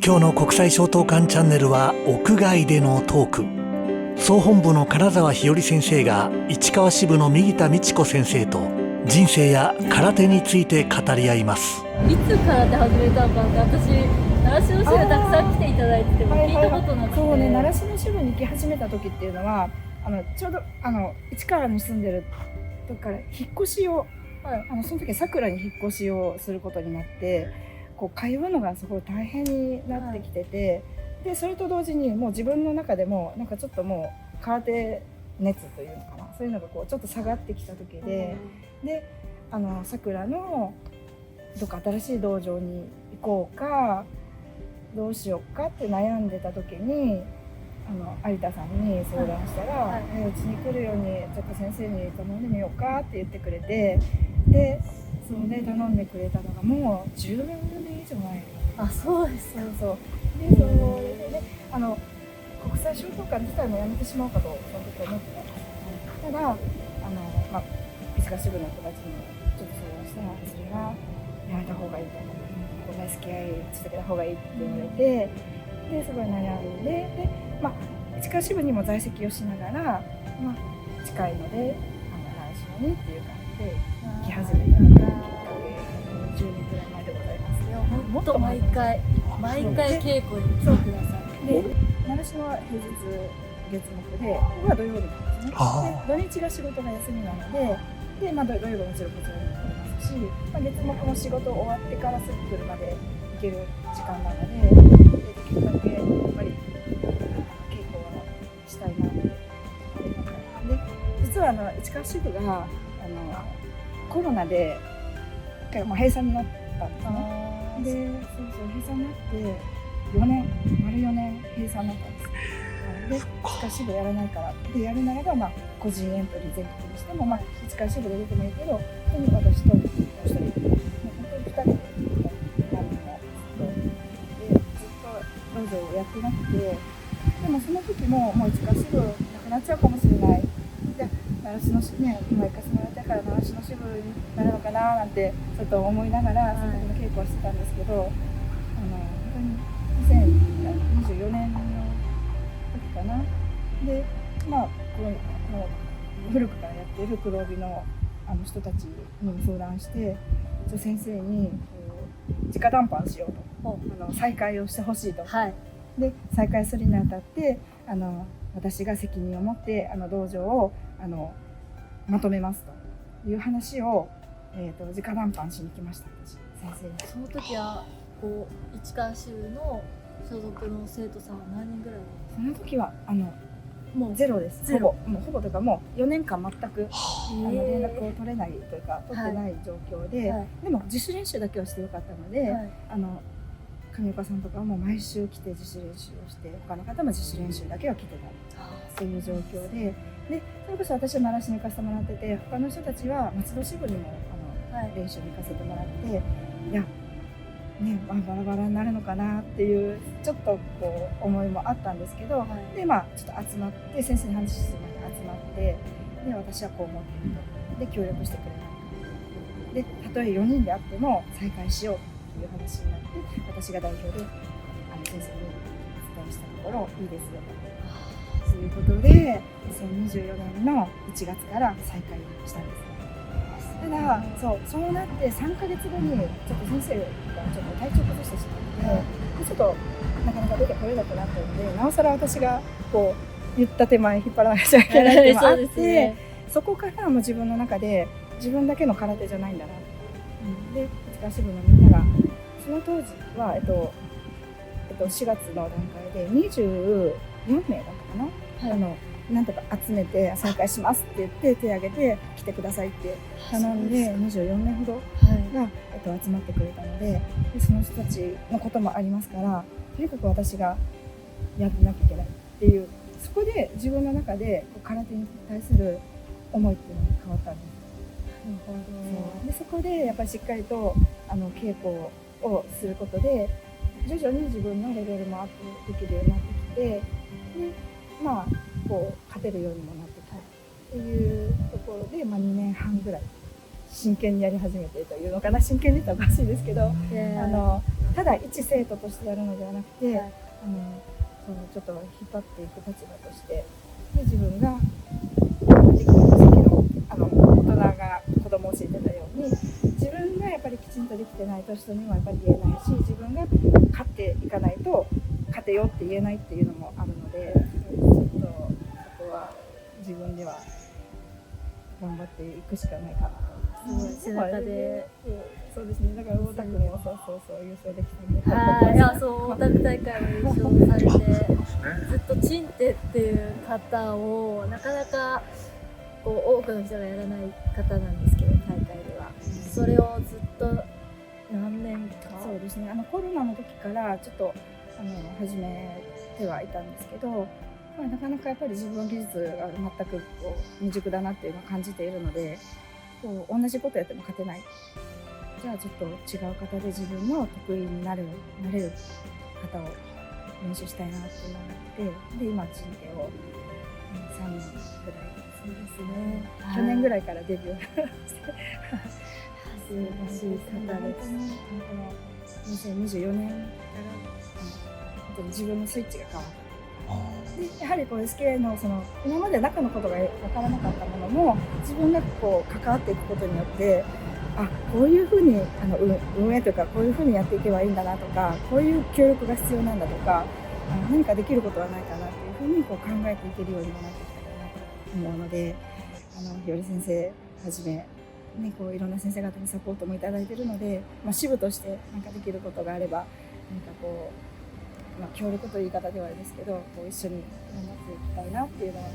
今日の国際衝闘館チャンネルは屋外でのトーク。総本部の金沢日和先生が市川支部の右田美智子先生と人生や空手について語り合います。いつ空手始めたのかって、私習志野支部たくさん来ていただいてても聞いたことなくて、そうね、習志野支部に来始めた時っていうのはちょうど市川に住んでる時から引っ越しを、その時さくらに引っ越しをすることになって、こう通うのがすごい大変になってきてて、でそれと同時にもう自分の中でもなんかちょっともう空手熱というのかな、そういうのがこうちょっと下がってきた時で、さくらのどっか新しい道場に行こうかどうしようかって悩んでた時に有田さんに相談したら、うちに来るようにちょっと先生に頼んでみようかって言ってくれて、でそれで頼んでくれたのがもう10年以上前。あ、そうです。そうで、それで国際衝闘館自体もやめてしまうかとその時思ってたんです。ただ市川支部の人たちにちょっと相談したら、それがやめた方がいいと思う、こんな付き合い続けた方がいいって言われて、ですごい悩んで、市川支部にも在籍をしながら、近いので習志野にっていう感じで来始めたきっかけ、10年くらい前でございます。もっと毎回稽古に来てください。で習志野は平日月木で、ここは土曜日なんですね。で土日が仕事が休みなので、土曜日ももちろんこちらに来れますし、月木の仕事終わってからすぐ車で行ける時間なので、できるだけやっぱり稽古はしたいなって思った。で実は市川支部がコロナで閉鎖になったんですね。で閉鎖になって丸4年閉鎖になったんです。で市川支部やらないからで、やるならば個人エントリー全国にしても、市川支部で出てもいいけど、本当に私ともう一人、本当に2人で何人もでずっと道場をやってなくて、でもその時ももう市川支部なくなっちゃうかもしれない、で習志野支部ね、今行かせてもらったから習志野支部になるのかななんてちょっと思いながらその時の稽古をしてたんですけど、本当に2024年の時かな。でもう古くからやっている黒帯の人たちに相談して、先生に直談判しようと、再開をしてほしいと、で再開するにあたって私が責任を持って道場をまとめますという話を、直談判しに来ました、先生に。その時は市川支部の所属の生徒さんは何人ぐらい？その時はもうゼロです。ほぼというかもう4年間全く連絡を取れないというか取ってない状況で、でも自主練習だけはしてよかったので、上岡さんとかはもう毎週来て自主練習をして、他の方も自主練習だけは来てたという状況で、それこそ私は習志野に行かせてもらってて、他の人たちは松戸支部にも練習に行かせてもらって、いやバラバラになるのかなっていうちょっと思いもあったんですけど、でちょっと集まって先生に話するまで集まって、で私はこう思っていると、で協力してくれないか、でたとえ4人であっても再開しようという話になって、私が代表で先生にお伝えしたところいいですよということで、2024年の1月から再開したんです。ただそうなって3ヶ月後にちょっと先生がちょっと体調崩してしまって、ちょっとなかなか出てこれなくなったので、なおさら私が言った手前引っ張らなきゃいけないっていうのがあって、そこからも自分の中で自分だけの空手じゃないんだな、で市川支部のみんながその当時は4月の段階で24名だったかな、なんとか集めて再開しますって言って手を挙げて来てくださいって頼んで、24名ほどが集まってくれたので、その人たちのこともありますから、とにかく私がやらなきゃいけないっていう、そこで自分の中で空手に対する思いっていうのが変わったんです。でそこでやっぱりしっかりと稽古をすることで徐々に自分のレベルもアップできるようになってきて、で勝てるようにもなってきたっていうところで、2年半ぐらい真剣にやり始めてというのかな、真剣に言ったらおかしいですけど、ただ一生徒としてやるのではなくて、はいそのちょっと引っ張っていく立場としてで自分ができた先の大人が子供を教えてたように自分がやっぱりきちんとできてないと人にもやっぱり言えないし自分が勝っていかないと勝てよって言えないっていうのもあるのでちょっとそこは自分では頑張っていくしかないかなと。背中でそうですね。だから大田区もそう優勝できたんで。はい、いやそう大田区大会も優勝されてずっとチンテっていう方をなかなかこう多くの人がやらない方なんですけど大会ではそれをずっと何年かそうですね。コロナの時からちょっと始めてはいたんですけど、まあ、なかなかやっぱり自分の技術が全くこう未熟だなっていうのを感じているので、こう同じことやっても勝てない。じゃあちょっと違う方で自分の得意になれる方を練習したいなって思ってで今チンテを3年ぐらいそうですね去年ぐらいからデビューして素晴らしい方です。2024年から本当に自分のスイッチが変わったでやはりこう SK の今まで中のことが分からなかったものも自分がこう関わっていくことによってこういうふうに運営というかこういうふうにやっていけばいいんだなとかこういう協力が必要なんだとか何かできることはないかなっていうふうにこう考えていけるようにもなってきたかなと思うのでひより先生はじめ、ね、こういろんな先生方にサポートもいただいているので、支部として何かできることがあれば何かこう、協力という言い方ではあれですけどこう一緒に頑張っていきたいなっていうのを感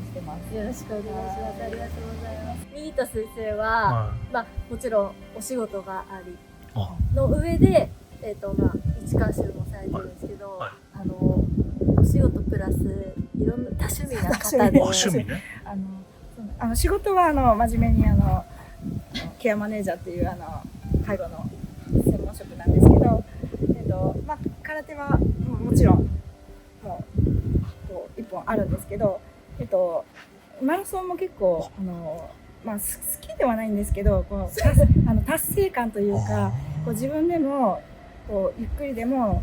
じてます。よろしくお願いします。ありがとうございます。右田先生は、もちろんお仕事がありの上で、市川支部もされてるんですけど、お仕事プラスいろんな多趣味な方で、趣味ね。仕事は真面目にケアマネージャーっていう介護の専門職なんですけど、空手はもちろんもうこう一本あるんですけど、マラソンも結構好きではないんですけどこう達成感というかこう自分でもこうゆっくりでも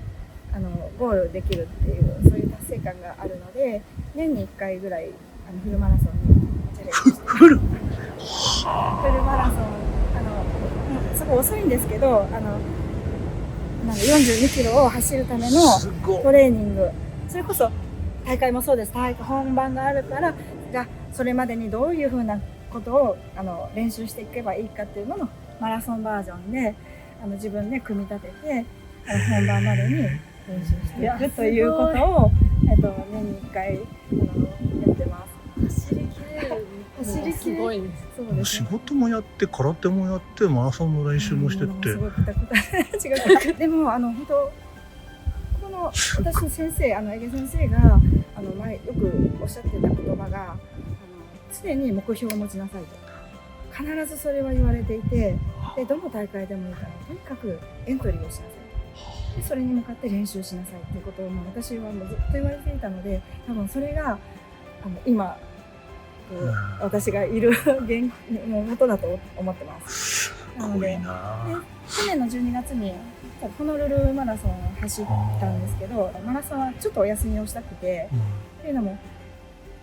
ゴールできるっていうそういう達成感があるので年に1回ぐらいフルマラソンにチャレンジしてフルマラソンすごい遅いんですけど42キロを走るためのトレーニングそれこそ大会もそうです本番があるからじゃあそれまでにどういうふうなことを練習していけばいいかっていうののマラソンバージョンで自分で組み立てて本番までに練習していくということを、年に1回やってます。走りきれるすごいです。そうです。仕事もやって空手もやってマラソンの練習もしてって、すごい違うでも本当この私の先生江毛先生が前よくおっしゃってた言葉が常に目標を持ちなさいと必ずそれは言われていてでどの大会でもいいからとにかくエントリーをしなさいでそれに向かって練習しなさいっていうことを私はもうずっと言われていたので多分それが今私がいる元だと思ってます。すごいな。去年の12月にホノルルマラソンを走ったんですけどマラソンはちょっとお休みをしたくて、っていうのも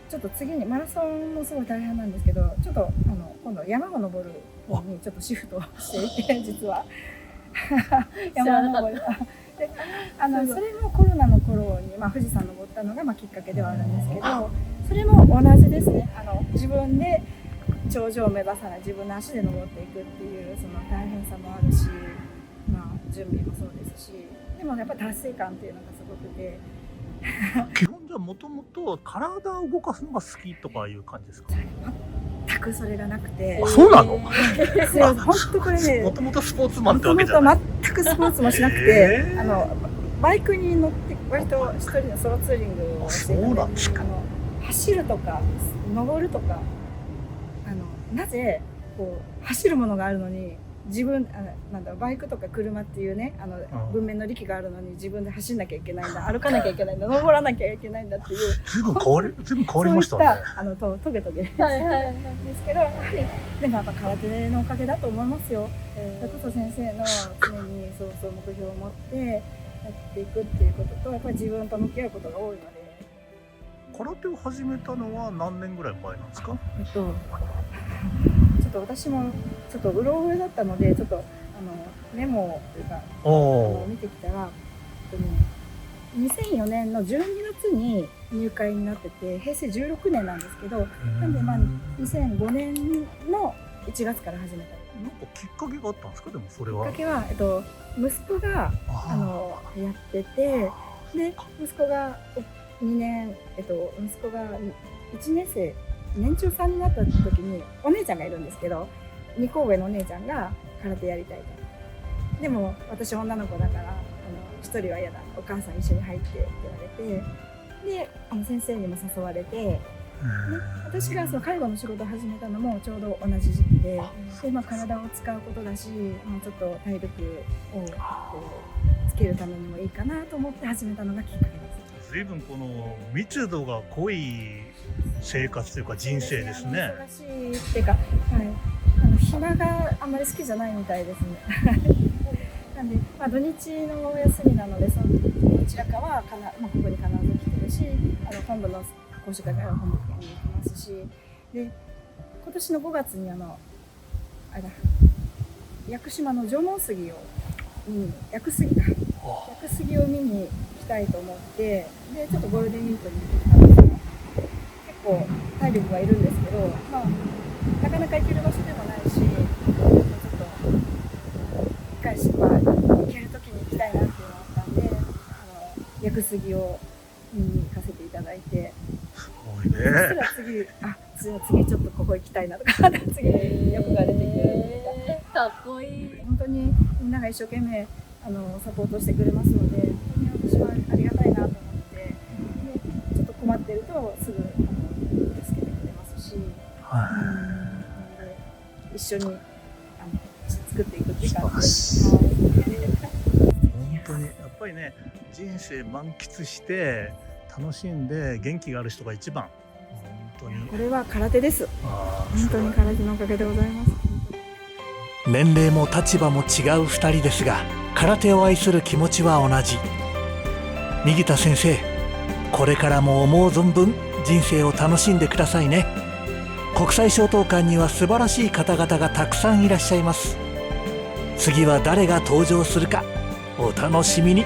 ちょっと次にマラソンもすごい大変なんですけどちょっと今度山を登る方にちょっとシフトしていて実は山を登るでそれもコロナの頃に、富士山登ったのがきっかけではあるんですけどそれも同じですね自分で頂上を目指さない自分の足で登っていくっていうその大変さもあるし、準備もそうですしでもやっぱ達成感っていうのがすごくて基本じゃもともと体を動かすのが好きとかいう感じですか？全くそれがなくてそうなの？本当これねもともとスポーツマンってわけじゃない？全くスポーツもしなくて、バイクに乗って割と一人のソロツーリングをしていたので走るとか登るとかなぜこう走るものがあるのに自分なんだバイクとか車っていうね文明の利器があるのに自分で走んなきゃいけないんだ歩かなきゃいけないんだ登らなきゃいけないんだっていう随分変わりましたね。そういったトゲトゲですけど、はいはいはいでもやっぱ空手のおかげだと思いますよ。それこそ先生の常にそう目標を持ってやっていくっていうこととやっぱり自分と向き合うことが多いので。空手を始めたのは何年ぐらい前なんですか？ちょっと私もちょっとうろ覚えだったのでちょっとメモというか見てきたら、2004年の12月に入会になってて平成16年なんですけど、なんで2005年の1月から始めた。なんかきっかけがあったんですか？でもそれは。きっかけは息子がやってて、で息子が2年息子が1年生年中さんになった時にお姉ちゃんがいるんですけど2個上のお姉ちゃんが空手やりたいと。でも私女の子だから1人は嫌だお母さん一緒に入ってって言われて、で先生にも誘われて、で私がその介護の仕事を始めたのもちょうど同じ時期で、体を使うことだし、ちょっと体力をつけるためにもいいかなと思って始めたのがきっかけです。随分この密度が濃い生活というか人生ですね。忙しいっていうか、暇があんまり好きじゃないみたいですね。なんで、土日のお休みなのでどちらかはここに必ず来てるし、本部の講習会が本部に行きますし、で今年の5月に屋久島の縄文杉を屋久杉を見に行きたいと思って、でちょっとゴールデンウィークに行ってきたんですよ。結構体力がいるんですけど、なかなか行ける場所でもないし、ちょっと一回行ける時に行きたいなっていうのがあったんで、屋久杉を見に行かせていただいて、すごいね。そしたら次ちょっとここ行きたいなとか次に欲が出てくる。かっこいい。本当にみんなが一生懸命サポートしてくれますので、本当に私はありがたいなと思って、でちょっと困ってるとすぐ助けてくれますし、一緒に作っていくっていう感じです。本当にやっぱりね、人生満喫して楽しんで元気がある人が一番。本当にこれは空手です。本当に空手のおかげでございます。年齢も立場も違う2人ですが、空手を愛する気持ちは同じ。右田先生、これからも思う存分人生を楽しんでくださいね。国際商東館には素晴らしい方々がたくさんいらっしゃいます。次は誰が登場するかお楽しみに。